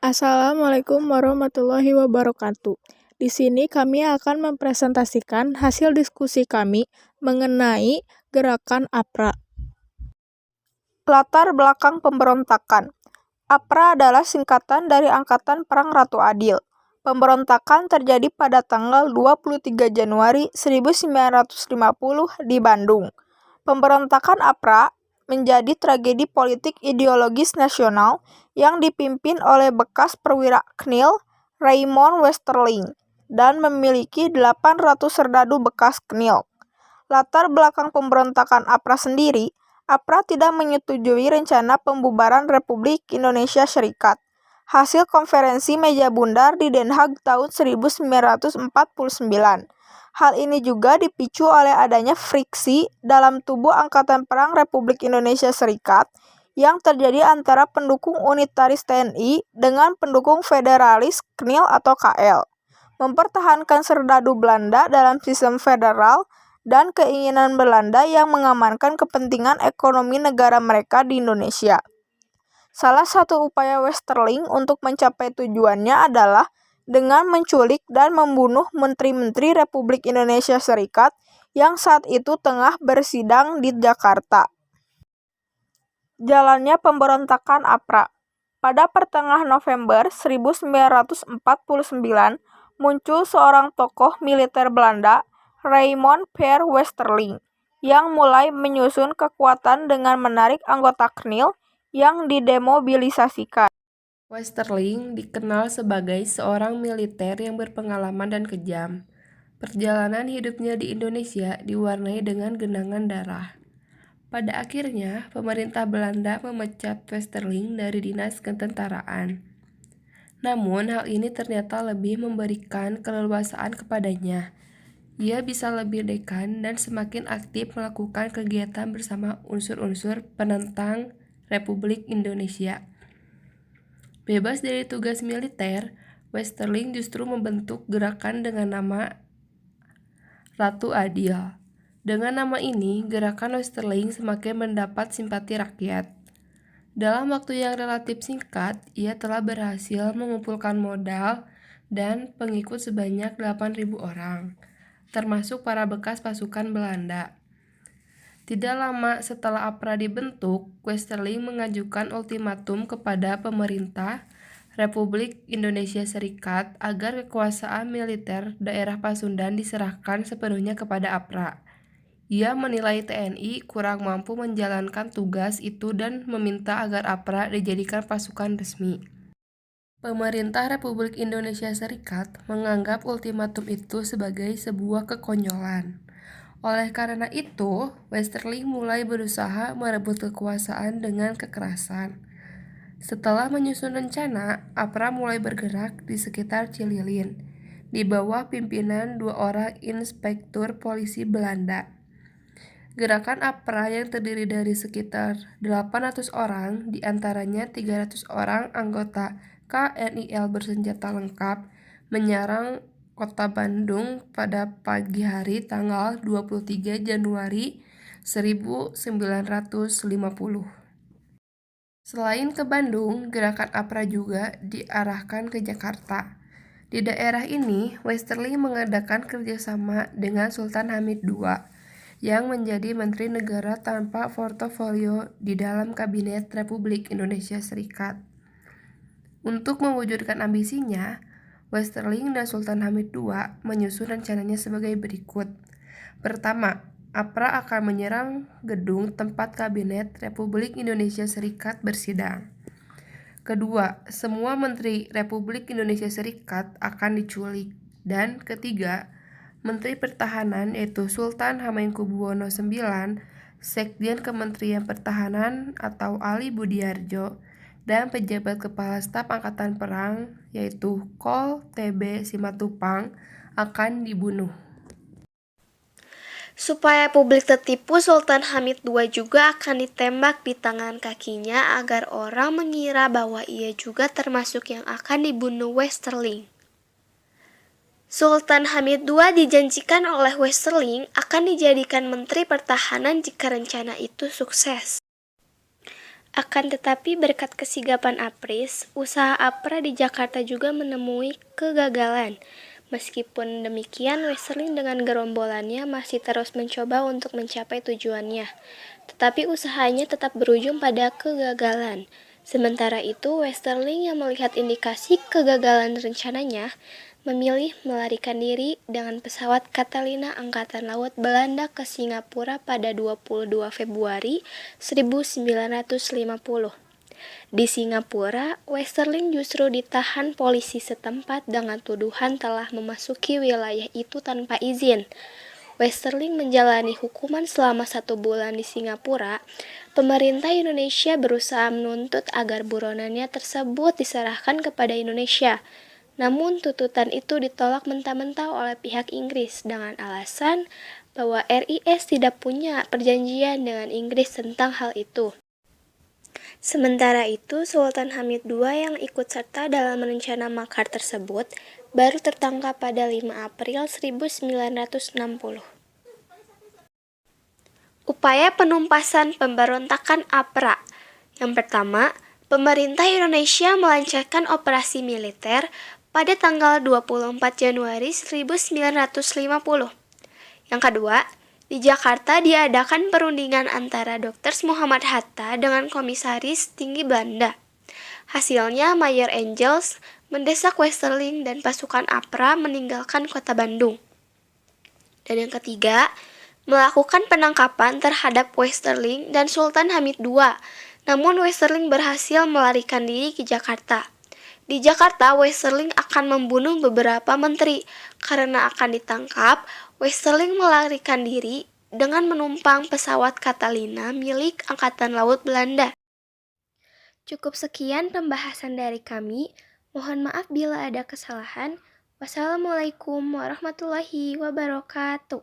Assalamualaikum warahmatullahi wabarakatuh. Di sini kami akan mempresentasikan hasil diskusi kami mengenai gerakan APRA. Latar belakang pemberontakan. APRA adalah singkatan dari Angkatan Perang Ratu Adil. Pemberontakan terjadi pada tanggal 23 Januari 1950 di Bandung. Pemberontakan APRA menjadi tragedi politik ideologis nasional yang dipimpin oleh bekas perwira KNIL Raymond Westerling dan memiliki 800 serdadu bekas KNIL. Latar belakang pemberontakan APRA sendiri, APRA tidak menyetujui rencana pembubaran Republik Indonesia Serikat. Hasil konferensi meja bundar di Den Haag tahun 1949. Hal ini juga dipicu oleh adanya friksi dalam tubuh Angkatan Perang Republik Indonesia Serikat yang terjadi antara pendukung unitaris TNI dengan pendukung federalis KNIL atau KL, mempertahankan serdadu Belanda dalam sistem federal dan keinginan Belanda yang mengamankan kepentingan ekonomi negara mereka di Indonesia. Salah satu upaya Westerling untuk mencapai tujuannya adalah dengan menculik dan membunuh menteri-menteri Republik Indonesia Serikat yang saat itu tengah bersidang di Jakarta. Jalannya pemberontakan APRA. Pada pertengahan November 1949, muncul seorang tokoh militer Belanda, Raymond Peer Westerling, yang mulai menyusun kekuatan dengan menarik anggota KNIL yang didemobilisasikan. Westerling dikenal sebagai seorang militer yang berpengalaman dan kejam. Perjalanan hidupnya di Indonesia diwarnai dengan genangan darah. Pada akhirnya, pemerintah Belanda memecat Westerling dari dinas ketentaraan. Namun, hal ini ternyata lebih memberikan keleluasaan kepadanya. Ia bisa lebih dekan dan semakin aktif melakukan kegiatan bersama unsur-unsur penentang Republik Indonesia. Bebas dari tugas militer, Westerling justru membentuk gerakan dengan nama Ratu Adil. Dengan nama ini, gerakan Westerling semakin mendapat simpati rakyat. Dalam waktu yang relatif singkat, ia telah berhasil mengumpulkan modal dan pengikut sebanyak 8.000 orang, termasuk para bekas pasukan Belanda. Tidak lama setelah APRA dibentuk, Westerling mengajukan ultimatum kepada pemerintah Republik Indonesia Serikat agar kekuasaan militer daerah Pasundan diserahkan sepenuhnya kepada APRA. Ia menilai TNI kurang mampu menjalankan tugas itu dan meminta agar APRA dijadikan pasukan resmi. Pemerintah Republik Indonesia Serikat menganggap ultimatum itu sebagai sebuah kekonyolan. Oleh karena itu, Westerling mulai berusaha merebut kekuasaan dengan kekerasan. Setelah menyusun rencana, APRA mulai bergerak di sekitar Cililin, di bawah pimpinan 2 orang inspektur polisi Belanda. Gerakan APRA yang terdiri dari sekitar 800 orang, diantaranya 300 orang anggota KNIL bersenjata lengkap, menyerang Kota Bandung pada pagi hari tanggal 23 Januari 1950. Selain ke Bandung, gerakan APRA juga diarahkan ke Jakarta. Di daerah ini, Westerling mengadakan kerjasama dengan Sultan Hamid II, yang menjadi Menteri Negara tanpa portofolio di dalam Kabinet Republik Indonesia Serikat. Untuk mewujudkan ambisinya, Westerling dan Sultan Hamid II menyusun rencananya sebagai berikut. Pertama, APRA akan menyerang gedung tempat Kabinet Republik Indonesia Serikat bersidang. Kedua, semua Menteri Republik Indonesia Serikat akan diculik. Dan ketiga, Menteri Pertahanan yaitu Sultan Hamengkubuwono IX, Sekjen Kementerian Pertahanan atau Ali Budiarjo, dan pejabat Kepala Staf Angkatan Perang yaitu Kol TB Simatupang akan dibunuh. Supaya publik tertipu, Sultan Hamid II juga akan ditembak di tangan kakinya agar orang mengira bahwa ia juga termasuk yang akan dibunuh Westerling. Sultan Hamid II dijanjikan oleh Westerling akan dijadikan Menteri Pertahanan jika rencana itu sukses. Akan tetapi berkat kesigapan Apris, usaha APRA di Jakarta juga menemui kegagalan. Meskipun demikian, Westerling dengan gerombolannya masih terus mencoba untuk mencapai tujuannya. Tetapi usahanya tetap berujung pada kegagalan. Sementara itu, Westerling yang melihat indikasi kegagalan rencananya, memilih melarikan diri dengan pesawat Catalina Angkatan Laut Belanda ke Singapura pada 22 Februari 1950. Di Singapura, Westerling justru ditahan polisi setempat dengan tuduhan telah memasuki wilayah itu tanpa izin. Westerling menjalani hukuman selama 1 bulan di Singapura. Pemerintah Indonesia berusaha menuntut agar buronannya tersebut diserahkan kepada Indonesia. Namun tuntutan itu ditolak mentah-mentah oleh pihak Inggris dengan alasan bahwa RIS tidak punya perjanjian dengan Inggris tentang hal itu. Sementara itu, Sultan Hamid II yang ikut serta dalam rencana makar tersebut baru tertangkap pada 5 April 1960. Upaya penumpasan pemberontakan APRA. Yang pertama, pemerintah Indonesia melancarkan operasi militer pada tanggal 24 Januari 1950. Yang kedua, di Jakarta diadakan perundingan antara Dr. Muhammad Hatta dengan komisaris tinggi Belanda. Hasilnya, Mayor Engels mendesak Westerling dan pasukan APRA meninggalkan kota Bandung. Dan yang ketiga, melakukan penangkapan terhadap Westerling dan Sultan Hamid II. Namun Westerling berhasil melarikan diri ke Jakarta. Di Jakarta, Westerling akan membunuh beberapa menteri. Karena akan ditangkap, Westerling melarikan diri dengan menumpang pesawat Catalina milik Angkatan Laut Belanda. Cukup sekian pembahasan dari kami. Mohon maaf bila ada kesalahan. Wassalamualaikum warahmatullahi wabarakatuh.